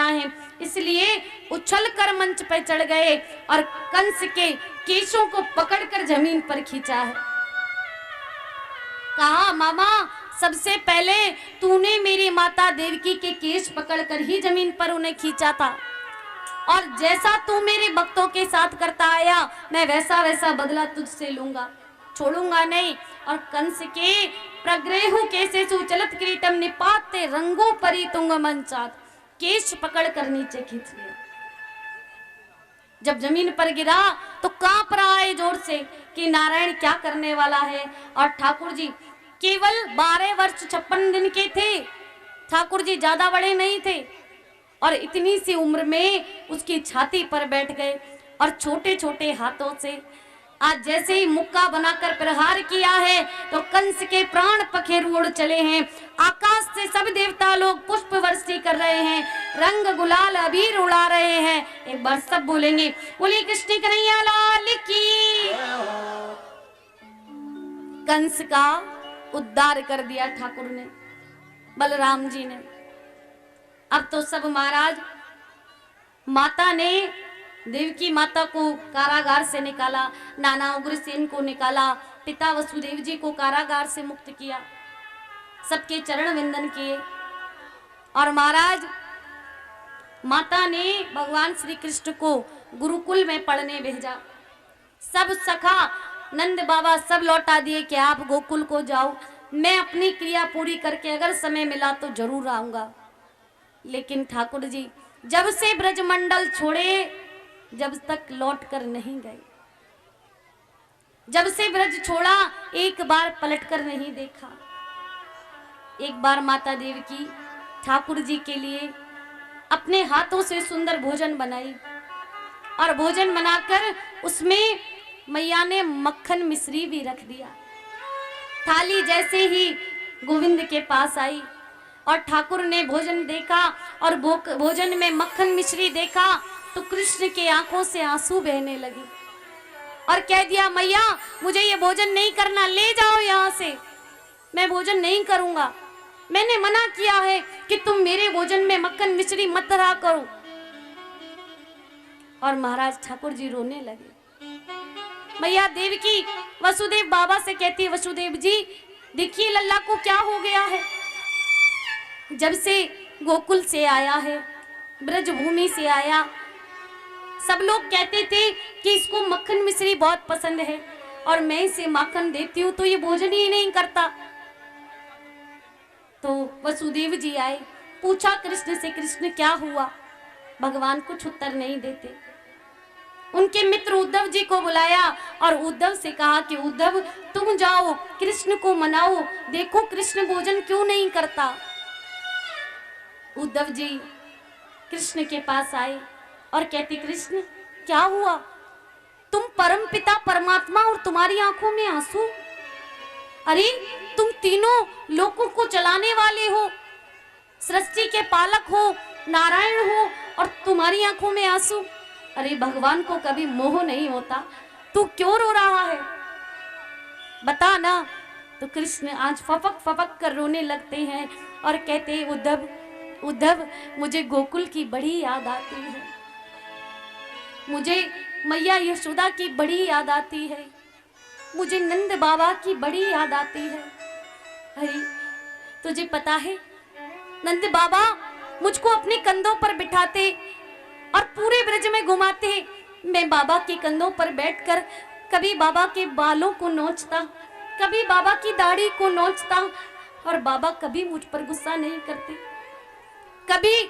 बना है, इसलिए उछलकर मंच पर चढ़ गए और कंस के केशों को पकड़कर जमीन पर खींचा है। कहा, मामा सबसे पहले तूने मेरी माता देवकी के केश पकड़कर ही जमीन पर उन्हें खींचा था, और जैसा तू मेरे भक्तों के साथ करता आया मैं वैसा वैसा बदला तुझसे लूंगा, छोड़ूंगा नहीं। और कंस के प्रग्रेहु केसे सुचलत किरीटम निपाते रंगों परी तुंग मंचात, केश पकड़कर नीचे खींच लिया। जब जमीन पर गिरा तो कांप रहा है जोर से कि नारायण क्या करने वाला है। और ठाकुर जी केवल 12 वर्ष 56 दिन के थे, ठाकुर जी ज्यादा बड़े नहीं थे, और इतनी सी उम्र में उसकी छाती पर बैठ गए और छोटे छोटे हाथों से आज जैसे ही मुक्का बनाकर प्रहार किया है तो कंस के प्राण पखेरु उड़ चले हैं। आकाश से सब देवता लोग पुष्प वर्षी कर रहे हैं, रंग गुलाल अबीर उड़ा रहे हैं। एक बार सब बोलेंगे, बोले कृष्ण कन्हैया लाल की। कंस का उद्धार कर दिया ठाकुर ने, बलराम जी ने। अब तो सब महाराज, माता ने देवकी माता को कारागार से निकाला, नाना उग्रसेन को निकाला, पिता वसुदेव जी को कारागार से मुक्त किया, सबके चरण वंदन किए। और महाराज माता ने भगवान श्री कृष्ण को गुरुकुल में पढ़ने भेजा। सब सखा नंद बाबा सब लौटा दिए कि आप गोकुल को जाओ, मैं अपनी क्रिया पूरी करके अगर समय मिला तो जरूर आऊंगा। लेकिन ठाकुर जी जब से ब्रजमंडल छोड़े जब तक लौट कर नहीं गए, जब से ब्रज छोड़ा एक बार पलटकर नहीं देखा। एक बार माता देवकी ठाकुर जी के लिए अपने हाथों से सुंदर भोजन बनाई, और भोजन बनाकर उसमें मैया ने मक्खन मिश्री भी रख दिया। थाली जैसे ही गोविंद के पास आई और ठाकुर ने भोजन देखा और भोजन में मक्खन मिश्री देखा तो कृष्ण के आंखों से आंसू बहने लगे और कह दिया, मैया मुझे ये भोजन नहीं करना, ले जाओ यहाँ से, मैं भोजन नहीं करूंगा। मैंने मना किया है कि तुम मेरे भोजन में मक्खन मिश्री मत रहा करो। और महाराज ठाकुर जी रोने लगे। मैया देवकी वसुदेव बाबा से कहती है, वसुदेव जी देखिए लल्ला को क्या हो गया है, जब से गोकुल से आया है, ब्रजभूमि से आया, सब लोग कहते थे कि इसको मक्खन मिश्री बहुत पसंद है और मैं इसे माखन देती हूँ तो ये भोजन ही नहीं करता। तो वसुदेव जी आए, पूछा कृष्ण से, कृष्ण क्या हुआ? भगवान कुछ उत्तर नहीं देते। उनके मित्र उद्धव जी को बुलाया और उद्धव से कहा कि उद्धव तुम जाओ कृष्ण को मनाओ, देखो कृष्ण भोजन क्यों नहीं करता। उद्धव जी कृष्ण के पास आए और कहते, कृष्ण क्या हुआ? तुम परम पिता परमात्मा और तुम्हारी आंखों में आंसू? अरे तुम तीनों लोकों को चलाने वाले हो, सृष्टि के पालक हो, नारायण हो, और तुम्हारी आंखों में आंसू? अरे भगवान को कभी मोह नहीं होता, तू क्यों रो रहा है, बता ना। तो कृष्ण आज फपक फपक कर रोने लगते हैं और कहते हैं, उद्धव उद्धव मुझे गोकुल की बड़ी याद आती है, मुझे मैया यशोदा की बड़ी याद आती है, मुझे नंद बाबा की बड़ी याद आती है। अरे तुझे पता है नंद बाबा मुझको अपने कंधों पर बिठाते और पूरे ब्रज में घुमाते, मैं बाबा के कंधों पर बैठकर कभी बाबा के बालों को नोचता, कभी बाबा की दाढ़ी को नोचता, और बाबा कभी मुझ पर गुस्सा नहीं करते। कभी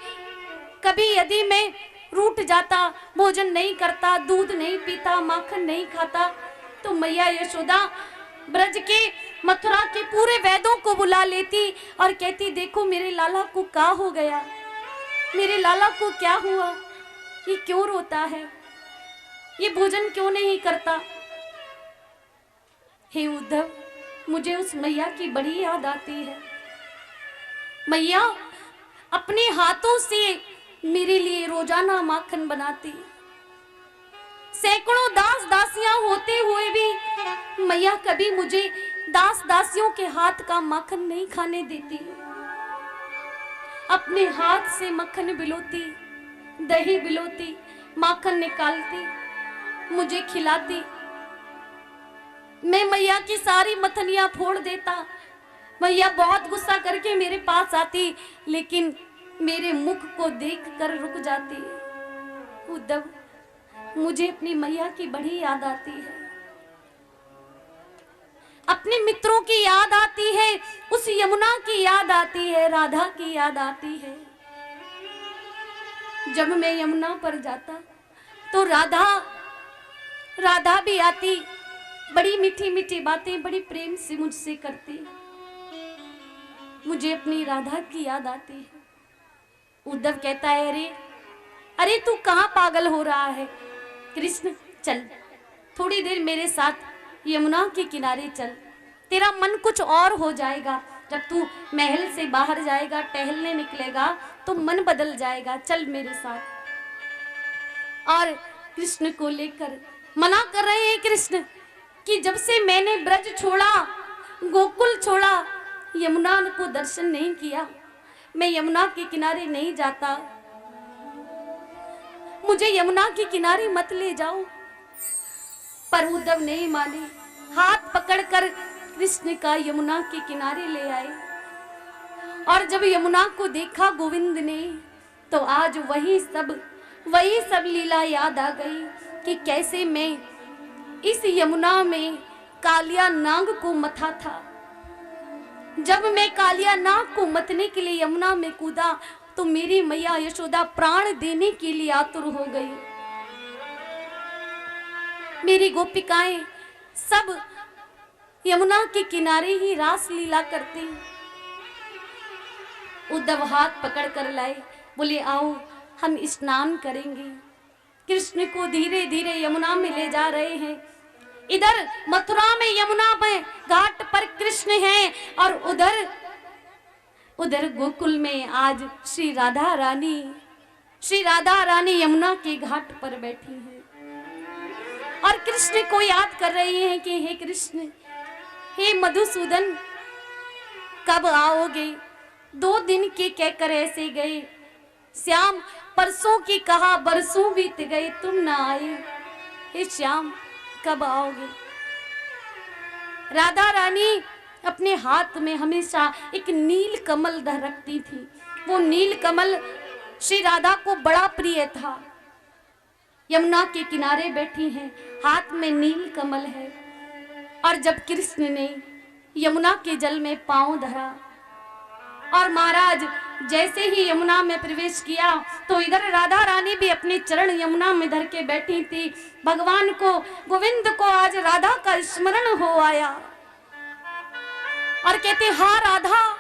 कभी यदि मैं रूठ जाता, भोजन नहीं करता, दूध नहीं पीता, माखन नहीं खाता, तो मैया यशोदा ब्रज के मथुरा के पूरे वैद्यों को बुला लेती और कहती, देखो मेरे लाला को क्या हो गया, मेरे लाला को क्या हुआ, ये क्यों रोता है, ये भोजन क्यों नहीं करता। हे उद्धव मुझे उस मैया की बड़ी याद आती है। मैया अपने हाथों से मेरे लिए रोजाना माखन बनाती, सैकड़ों दास दासियां होते हुए भी मैया कभी मुझे दास दासियों के हाथ का माखन नहीं खाने देती। अपने हाथ से मक्खन बिलोती, दही बिलोती, माखन निकालती, मुझे खिलाती। मैं मैया की सारी मथनियां फोड़ देता। मैया बहुत गुस्सा करके मेरे पास आती, लेकिन मेरे मुख को देखकर रुक जाती। उद्धव, मुझे अपनी मैया की बड़ी याद आती है, अपने मित्रों की याद आती है, उस यमुना की याद आती है, राधा की याद आती है। जब मैं यमुना पर जाता तो राधा भी आती, बड़ी मीठी मीठी बातें बड़ी प्रेम से मुझसे करती। मुझे अपनी राधा की याद आती है। उद्धव कहता है, अरे अरे तू कहाँ पागल हो रहा है? कृष्ण, चल थोड़ी देर मेरे साथ यमुना के किनारे चल, तेरा मन कुछ और हो जाएगा। जब तू महल से बाहर जाएगा, टहलने निकलेगा तो मन बदल जाएगा, चल मेरे साथ। और कृष्ण को लेकर मना कर रहे हैं कृष्ण कि जब से मैंने ब्रज छोड़ा, गोकुल छोड़ा, यमुना को दर्शन नहीं किया, मैं यमुना के किनारे नहीं जाता, मुझे यमुना के किनारे मत ले जाओ। पर उद्धव नहीं माने, हाथ पकड़कर कृष्ण का यमुना के किनारे ले आए। और जब यमुना को देखा गोविंद ने, तो आज वही सब लीला याद आ गई कि कैसे मैं इस यमुना में कालिया नाग को मथा था। जब मैं कालिया नाग को मतने के लिए यमुना में कूदा, तो मेरी मैया यशोदा प्राण देने के लिए आतुर हो गई। मेरी गोपिकाएं सब यमुना के किनारे ही रास लीला करती। उद्धव हाथ पकड़ कर लाए, बोले आओ हम स्नान करेंगे। कृष्ण को धीरे धीरे यमुना में ले जा रहे हैं। इधर मथुरा में यमुना में घाट पर कृष्ण हैं, और उधर गोकुल में आज श्री राधा रानी यमुना के घाट पर बैठी हैं और कृष्ण को याद कर रही हैं कि हे कृष्ण, हे मधुसूदन, कब आओगे? 2 दिन के कहकर ऐसे गए, श्याम परसों की कहा, बरसों बीत गए तुम ना आए, हे श्याम कब आओगे? राधा रानी अपने हाथ में हमेशा एक नील कमल रखती थी। वो नील कमल श्री राधा को बड़ा प्रिय था। यमुना के किनारे बैठी हैं, हाथ में नील कमल है। और जब कृष्ण ने यमुना के जल में पांव धरा और महाराज जैसे ही यमुना में प्रवेश किया, तो इधर राधा रानी भी अपने चरण यमुना में धर के बैठी थी। भगवान को, गोविंद को आज राधा का स्मरण हो आया और कहते, हाँ राधा,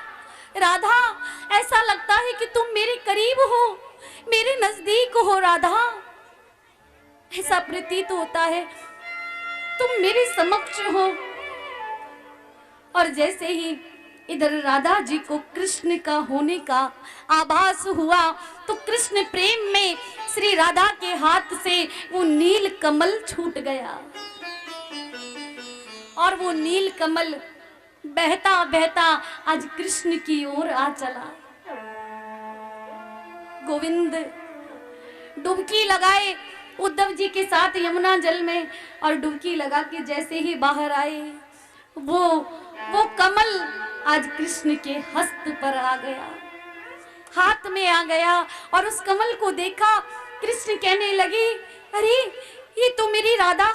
राधा, ऐसा लगता है कि तुम मेरे करीब हो, मेरे नजदीक हो राधा। ऐसा प्रतीत होता है तुम मेरे समक्ष हो। और जैसे ही इधर राधा जी को कृष्ण का होने का आभास हुआ, तो कृष्ण प्रेम में श्री राधा के हाथ से वो नील कमल छूट गया और वो नील कमल बहता बहता आज कृष्ण की ओर आ चला। गोविंद डुबकी लगाए उद्धव जी के साथ यमुना जल में, और डुबकी लगा के जैसे ही बाहर आए, वो कमल आज कृष्ण के हस्त पर आ गया, हाथ में आ गया। और उस कमल को देखा, कृष्ण कहने लगे, अरे ये तो मेरी राधा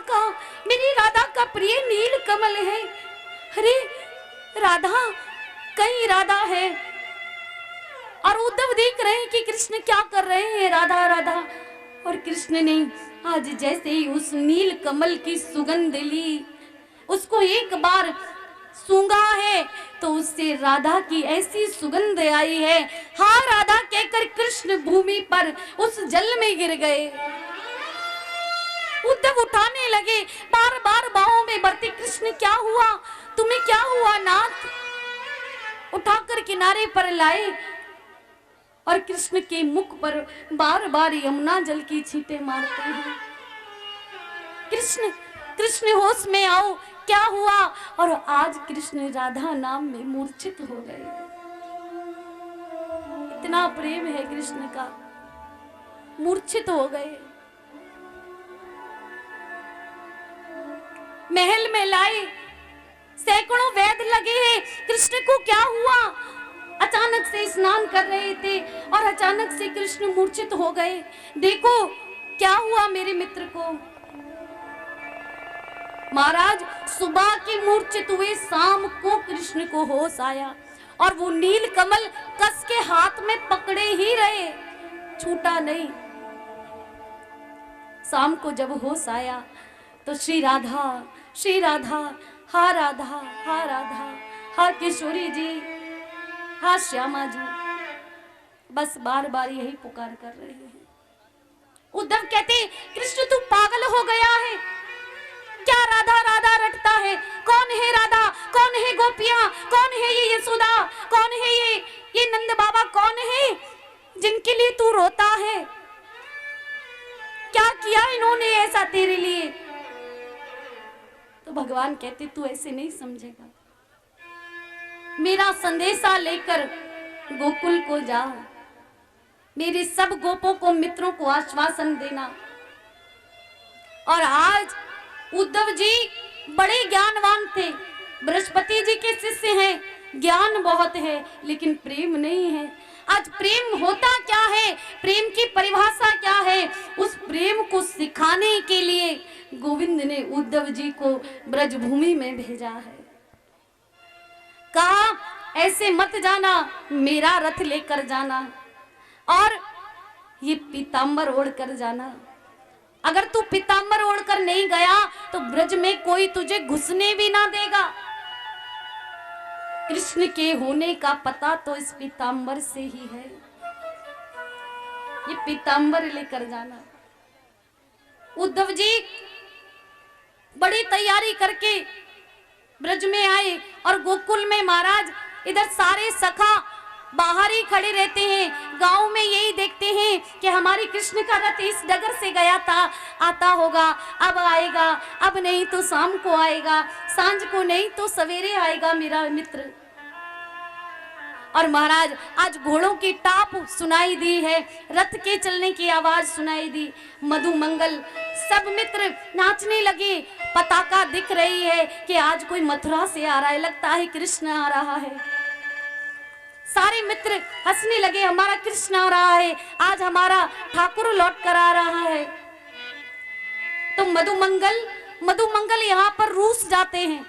का प्रिय नील कमल है। अरे राधा, कहीं राधा है। और उद्धव देख रहे हैं कि कृष्ण क्या कर रहे हैं, राधा राधा। और कृष्ण ने आज जैसे ही उस नील कमल की सुगंध ली, उसको एक बार सूंघा है, तो उससे राधा की ऐसी सुगंध आई है, हाँ राधा कहकर कृष्ण भूमि पर उस जल में गिर गए। उद्धव उठाने लगे, बार बार बाहों में भरते, कृष्ण क्या हुआ, तुम्हें क्या हुआ नाथ? उठाकर किनारे पर लाए और कृष्ण के मुख पर बार बार यमुना जल की छींटे मारते हैं। कृष्ण होश में आओ, क्या हुआ? और आज कृष्ण राधा नाम में मूर्छित हो गए। इतना प्रेम है कृष्ण का, मूर्छित हो गए। महल में लाए, सैकड़ों वैद लगे हैं, कृष्ण को क्या हुआ? अचानक से स्नान कर रहे थे और अचानक से कृष्ण मूर्छित हो गए। देखो क्या हुआ मेरे मित्र को। महाराज सुबह की मूर्छित हुए, शाम को कृष्ण को होश आया और वो नील कमल कस के हाथ में पकड़े ही रहे, छूटा नहीं। शाम को जब होश आया तो श्री राधा, श्री राधा, हा राधा, हा राधा, हा किशोरी जी, हा श्यामा जी, बस बार बार यही पुकार कर रहे हैं। उद्धव कहते कृष्ण तू पागल हो गया है क्या? राधा राधा रटता है, कौन है राधा, कौन है गोपियां, कौन है ये यशोदा, कौन है ये नंद बाबा, कौन है जिनके लिए तू रोता है? क्या किया इन्होंने ऐसा तेरे लिए? तो भगवान कहते तू ऐसे नहीं समझेगा, मेरा संदेशा लेकर गोकुल को जा, मेरे सब गोपों को, मित्रों को आश्वासन देना। और आज उद्धव जी बड़े ज्ञानवान थे, बृहस्पति जी के शिष्य हैं, ज्ञान बहुत है लेकिन प्रेम नहीं है। आज प्रेम होता क्या है, प्रेम की परिभाषा क्या है, उस प्रेम को सिखाने के लिए गोविंद ने उद्धव जी को ब्रजभूमि में भेजा है। कहा ऐसे मत जाना, मेरा रथ लेकर जाना और ये पीतांबर ओढ़ कर जाना। अगर तू पीतांबर ओढ़कर नहीं गया तो ब्रज में कोई तुझे घुसने भी ना देगा। कृष्ण के होने का पता तो इस पीतांबर से ही है, ये पीतांबर लेकर जाना। उद्धव जी बड़ी तैयारी करके ब्रज में आए और गोकुल में महाराज इधर सारे सखा बाहर ही खड़े रहते हैं, गांव में यही देखते हैं कि हमारी कृष्ण का रथ इस डगर से गया था, आता होगा, अब आएगा, अब नहीं तो शाम को आएगा, सांझ को नहीं तो सवेरे आएगा मेरा मित्र। और महाराज आज घोड़ों की टाप सुनाई दी है, रथ के चलने की आवाज सुनाई दी, मधु मंगल सब मित्र नाचने लगे, पताका दिख रही है कि आज कोई मथुरा से आ रहा है, लगता है कृष्ण आ रहा है। सारे मित्र हंसने लगे, हमारा कृष्ण आ रहा है, आज हमारा ठाकुर लौट कर आ रहा है। तो मधुमंगल यहाँ पर रूस जाते हैं।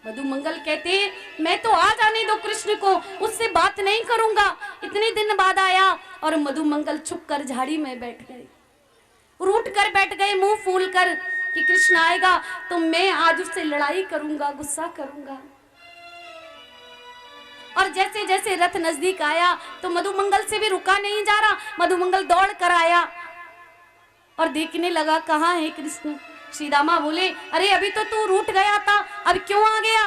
मधुमंगल कहते हैं मैं तो आ जाने दो कृष्ण को, उससे बात नहीं करूंगा, इतने दिन बाद आया। और मधुमंगल छुप कर झाड़ी में बैठ गए, रूठ कर बैठ गए मुंह फूल कर कि कृष्ण आएगा तो मैं आज उससे लड़ाई करूंगा, गुस्सा करूंगा। और जैसे जैसे रथ नजदीक आया तो मधुमंगल से भी रुका नहीं जा रहा, मधुमंगल दौड़ कर आया और देखने लगा कहाँ है कृष्ण। श्री दामा बोले अरे अभी तो तू रूठ गया था, अब क्यों आ गया?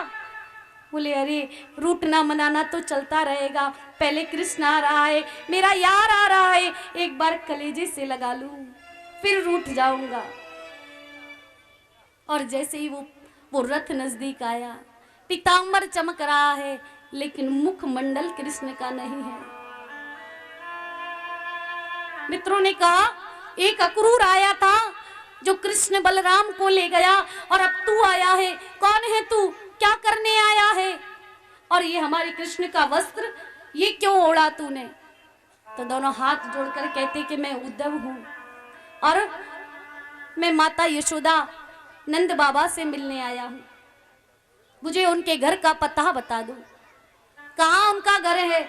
बोले अरे रूठना मनाना तो चलता रहेगा, पहले कृष्ण आ रहा है, मेरा यार आ रहा है, एक बार कलेजे से लगा लूं फिर रूठ जाऊंगा। और जैसे ही वो रथ नजदीक आया, पीतांबर चमक रहा है लेकिन मुखमंडल कृष्ण का नहीं है। मित्रों ने कहा एक अक्रूर आया था जो कृष्ण बलराम को ले गया और अब तू आया है, कौन है तू, क्या करने आया है? और ये हमारे कृष्ण का वस्त्र ये क्यों ओढ़ा तूने? तो दोनों हाथ जोड़कर कहते कि मैं उद्धव हूं और मैं माता यशोदा नंद बाबा से मिलने आया हूं, मुझे उनके घर का पता बता दो, कहाँ उनका घर है?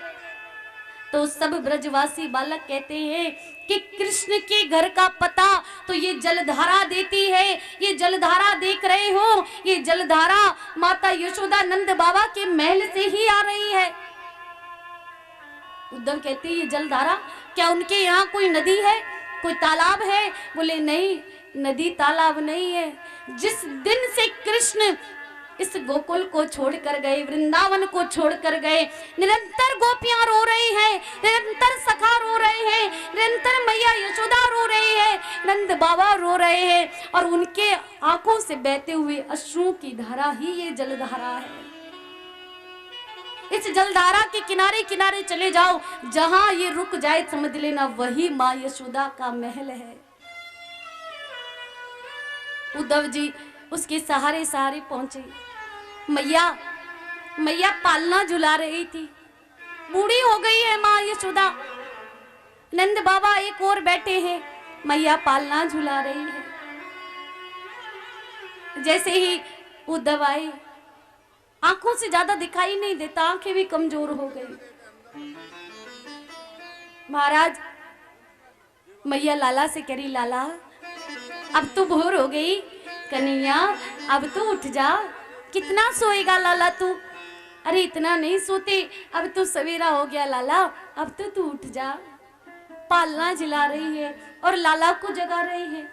तो सब ब्रजवासी बालक कहते हैं कि कृष्ण के घर का पता तो ये जलधारा देती है, ये जलधारा देख रहे हो, ये जलधारा माता यशोदा नंद बाबा के महल से ही आ रही है। उद्धव कहते हैं ये जलधारा क्या उनके यहाँ कोई नदी है, कोई तालाब है? बोले नहीं, नदी तालाब नहीं है। जिस दिन से कृष्ण इस गोकुल को छोड़कर गए, वृंदावन को छोड़कर गए, निरंतर गोपियां रो रही हैं, निरंतर सखा रो रहे हैं, निरंतर मैया यशोदा रो रही है, नंद बाबा रो रहे हैं और उनके आंखों से बहते हुए अश्रुओं की धारा ही ये जलधारा है। इस जलधारा के किनारे किनारे चले जाओ, जहां ये रुक जाए समझ लेना वही माँ यशोदा का महल है। उद्धव जी उसके सहारे सहारे पहुंचे। मैया मैया पालना झुला रही थी, बूढ़ी हो गई है माँ यशोदा। नंद बाबा एक और बैठे हैं, मैया पालना झुला रही है। जैसे ही उद्धव आए, आंखों से ज्यादा दिखाई नहीं देता, आंखें भी कमजोर हो गई। महाराज मैया लाला से कह रही, लाला अब तो भोर हो गई, कन्हैया अब तो उठ जा, कितना सोएगा लाला तू? अरे इतना नहीं सोते, अब तो सवेरा हो गया लाला, अब तो तू उठ जा। पालना झिला रही है और लाला को जगा रही है।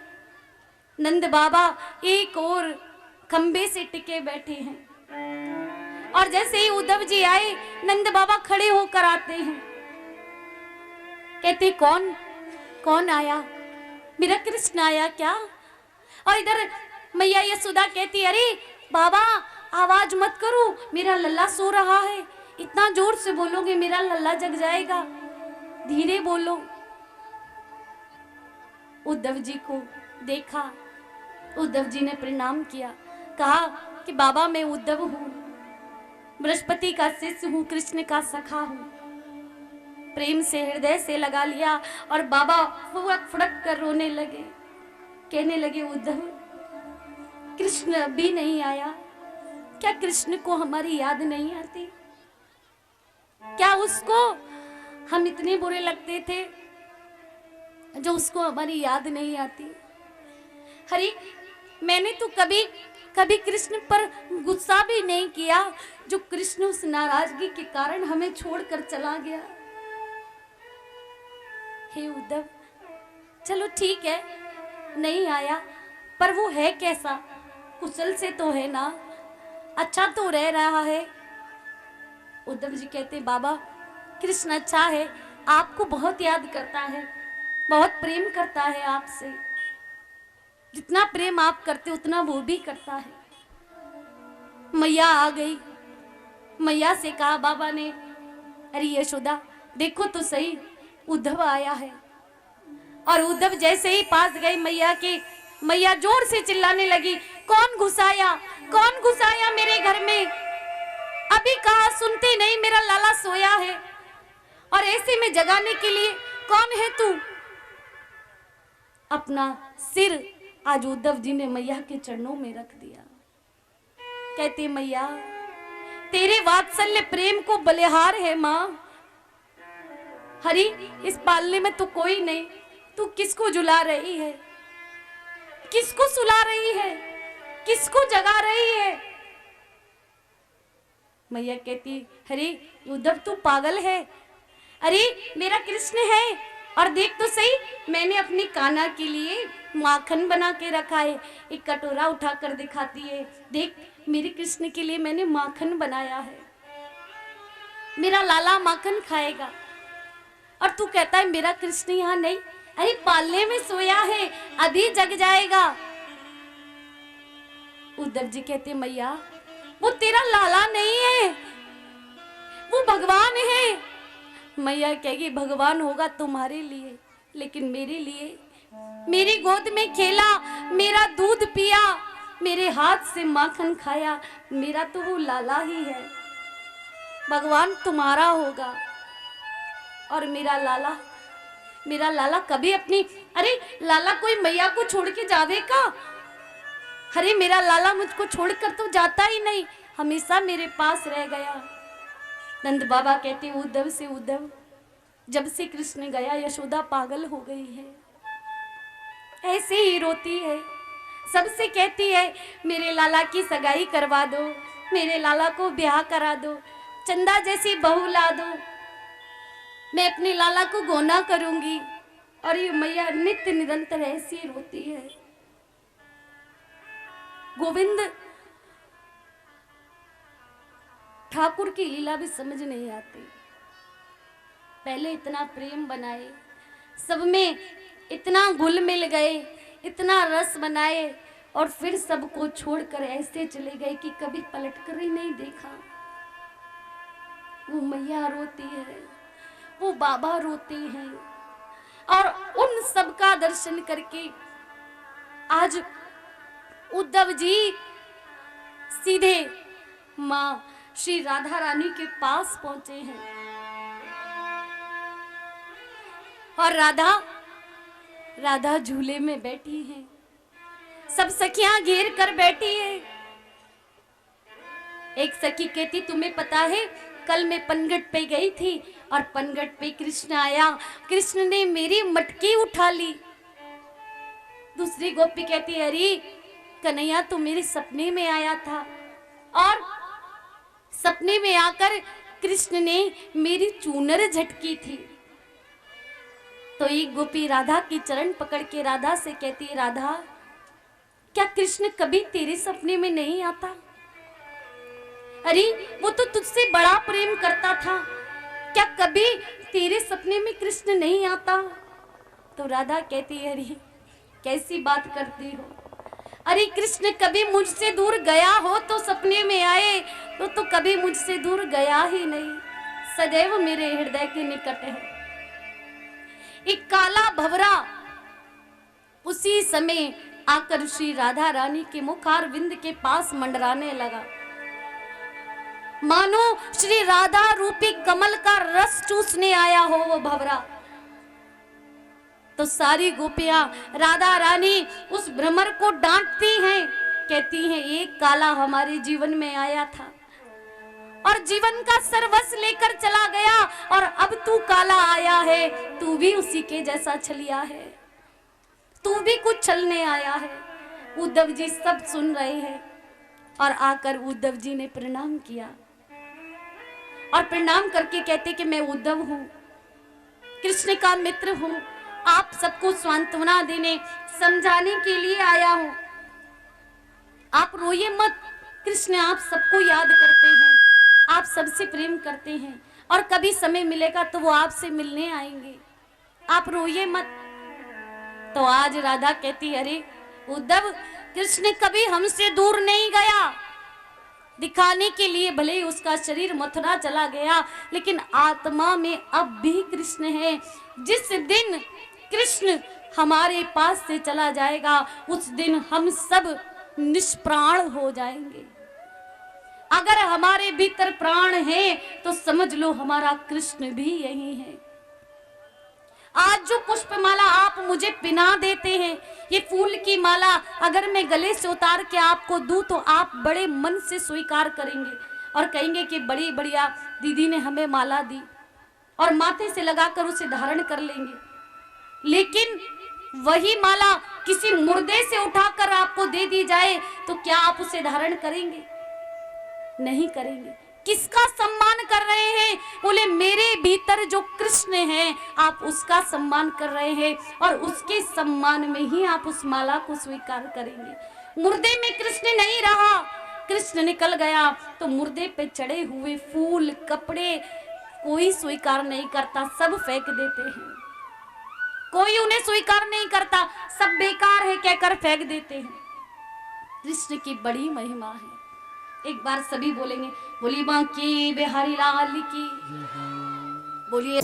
नंद बाबा एक और खंबे से टिके बैठे हैं और जैसे ही उद्धव जी आए, नंद बाबा खड़े होकर आते हैं, कहते कौन कौन आया? मेरा कृष्ण आया क्या? और इधर मैया यशोदा कहती, अरे बाबा आवाज मत करो, मेरा लल्ला सो रहा है, इतना जोर से बोलोगे मेरा लल्ला जग जाएगा, धीरे बोलो। उद्धव जी को देखा, उद्धव जी ने प्रणाम किया, कहा कि बाबा मैं उद्धव हूँ, बृहस्पति का शिष्य हूँ, कृष्ण का सखा हूँ। प्रेम से हृदय से लगा लिया और बाबा फुड़क फुड़क कर रोने लगे, कहने लगे उद्धव कृष्ण अभी नहीं आया, क्या कृष्ण को हमारी याद नहीं आती? क्या उसको हम इतने बुरे लगते थे जो उसको हमारी याद नहीं आती? हरी मैंने तो कभी कृष्ण पर गुस्सा भी नहीं किया, जो कृष्ण उस नाराजगी के कारण हमें छोड़कर चला गया। हे उद्धव चलो ठीक है नहीं आया, पर वो है कैसा? कुशल से तो है ना, अच्छा तो रह रहा है? उद्धव जी कहते बाबा कृष्ण अच्छा है, आपको बहुत याद करता है, बहुत प्रेम करता है आपसे, जितना प्रेम आप करते उतना वो भी करता है। मैया आ गई, मैया से कहा बाबा ने, अरे यशोदा देखो तो सही उद्धव आया है। और उद्धव जैसे ही पास गई मैया के, मैया जोर से चिल्लाने लगी, कौन घुसाया मेरे घर में? अभी कहा सुनते नहीं, मेरा लाला सोया है और ऐसे में जगाने के लिए कौन है तू? अपना सिर आज उद्धव जी ने मैया के चरणों में रख दिया। कहते मैया तेरे वात्सल्य प्रेम को बलिहार है मां। हरी इस पालने में तो कोई नहीं, तू किसको झुला रही है, किसको सुला रही है, किसको जगा रही है? मैया कहती हरी उद्धव तू पागल है, अरे मेरा कृष्ण है और देख तो सही मैंने अपनी कान्हा के लिए माखन बना के रखा है। एक कटोरा उठाकर दिखाती है, देख मेरे कृष्ण के लिए मैंने माखन बनाया है, मेरा लाला माखन खाएगा। और तू कहता है मेरा कृष्ण यहाँ नहीं, अरे पालने में सोया है, अभी जग जाएगा। उद्धव जी कहते मैया वो तेरा लाला नहीं है, वो भगवान है। मैया कहेगी भगवान होगा तुम्हारे लिए, लेकिन मेरे लिए, मेरी गोद में खेला, मेरा दूध पिया, मेरे हाथ से माखन खाया, मेरा तो वो लाला ही है। भगवान तुम्हारा होगा और मेरा लाला कभी अपनी, अरे लाला कोई मैया को छोड़ के जावे का? अरे मेरा लाला मुझको छोड़कर तो जाता ही नहीं, हमेशा मेरे पास रह गया। नंद बाबा कहते उद्धव से, उद्धव जब से कृष्ण गया यशोदा पागल हो गई है, ऐसे ही रोती है, सबसे कहती है मेरे लाला की सगाई करवा दो, मेरे लाला को ब्याह करा दो, चंदा जैसी बहू ला दो, मैं अपने लाला को गोना करूंगी। और ये मैया नित्य निरंतर ऐसी रोती है। गोविंद ठाकुर की लीला भी समझ नहीं आती। पहले इतना प्रेम बनाए, सब में इतना घुल मिल गए, इतना रस बनाए, और फिर सबको छोड़कर ऐसे चले गए कि कभी पलट कर ही नहीं देखा। वो मैया रोती है, वो बाबा रोते हैं। और उन सब का दर्शन करके आज उद्धव जी सीधे माँ श्री राधा रानी के पास पहुंचे हैं। और राधा झूले में बैठी हैं, सब सखियां घेर कर बैठी है। एक सखी कहती, तुम्हें पता है कल मैं पनघट पे गई थी और पनघट पे कृष्ण आया, कृष्ण ने मेरी मटकी उठा ली। दूसरी गोपी कहती, अरे कन्हैया तो मेरे सपने में आया था और सपने में आकर कृष्ण ने मेरी चूनर झटकी थी। तो एक गोपी राधा की चरण पकड़ के राधा से कहती, राधा क्या कृष्ण कभी तेरे सपने में नहीं आता? अरे वो तो तुझसे बड़ा प्रेम करता था, क्या कभी तेरे सपने में कृष्ण नहीं आता? तो राधा कहती है, अरे कैसी बात करती हो, अरे कृष्ण कभी मुझसे दूर गया हो तो सपने में आए, तो कभी मुझसे दूर गया ही नहीं, सदैव मेरे हृदय के निकट है। एक काला भंवरा उसी समय आकर श्री राधा रानी के मुखारविंद के पास मंडराने लगा, मानो श्री राधा रूपी कमल का रस चूसने आया हो वो भंवरा। तो सारी गोपियां राधा रानी उस भ्रमर को डांटती हैं, कहती हैं एक काला हमारे जीवन में आया था और जीवन का सर्वस्व लेकर चला गया, और अब तू काला आया है, तू भी उसी के जैसा छलिया है, तू भी कुछ छलने आया है। उद्धव जी सब सुन रहे हैं और आकर उद्धव जी ने प्रणाम किया और प्रणाम करके कहते कि मैं उद्धव हूं, कृष्ण का मित्र हूं, आप सबको सांत्वना देने समझाने के लिए आया हूं। आप रोइए मत, कृष्ण आप सबको याद करते हैं, आप सबसे प्रेम करते हैं और कभी समय मिलेगा तो वो आपसे मिलने आएंगे, आप रोइए मत। तो आज राधा कहती, अरे उद्धव कृष्ण कभी हमसे दूर नहीं गया, दिखाने के लिए भले ही उसका शरीर मथुरा चला गया, लेकिन आत्मा में अब भी कृष्ण है। जिस दिन कृष्ण हमारे पास से चला जाएगा उस दिन हम सब निष्प्राण हो जाएंगे। अगर हमारे भीतर प्राण है तो समझ लो हमारा कृष्ण भी यही है। आज जो पुष्पमाला आप मुझे पिना देते हैं, ये फूल की माला अगर मैं गले से उतार के आपको दूं तो आप बड़े मन से स्वीकार करेंगे और कहेंगे कि बड़ी बढ़िया दीदी ने हमें माला दी, और माथे से लगाकर उसे धारण कर लेंगे। लेकिन वही माला किसी मुर्दे से उठाकर आपको दे दी जाए तो क्या आप उसे धारण करेंगे? नहीं करेंगे। किसका सम्मान कर रहे हैं? बोले मेरे भीतर जो कृष्ण है आप उसका सम्मान कर रहे हैं और उसके सम्मान में ही आप उस माला को स्वीकार करेंगे। मुर्दे में कृष्ण नहीं रहा, कृष्ण निकल गया तो मुर्दे पे चढ़े हुए फूल कपड़े कोई स्वीकार नहीं करता, सब फेंक देते हैं। कोई उन्हें स्वीकार नहीं करता, सब बेकार है कहकर फेंक देते हैं। कृष्ण की बड़ी महिमा है। एक बार सभी बोलेंगे, बोली बांकी बिहारी लाल की, बोलिए।